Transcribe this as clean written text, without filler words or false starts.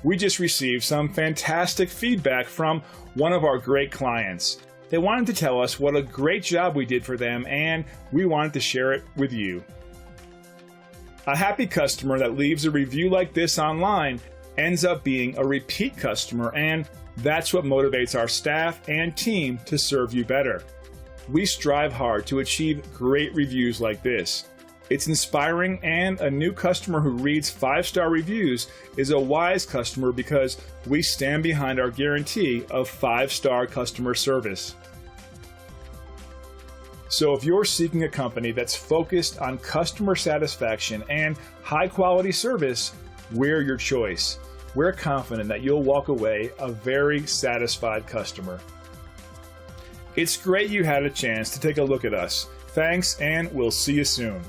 We just received some fantastic feedback from one of our great clients. They wanted to tell us what a great job we did for them, and we wanted to share it with you. A happy customer that leaves a review like this online ends up being a repeat customer, and that's what motivates our staff and team to serve you better. We strive hard to achieve great reviews like this. It's inspiring, and a new customer who reads 5-star reviews is a wise customer because we stand behind our guarantee of 5-star customer service. So if you're seeking a company that's focused on customer satisfaction and high-quality service, we're your choice. We're confident that you'll walk away a very satisfied customer. It's great you had a chance to take a look at us. Thanks, and we'll see you soon.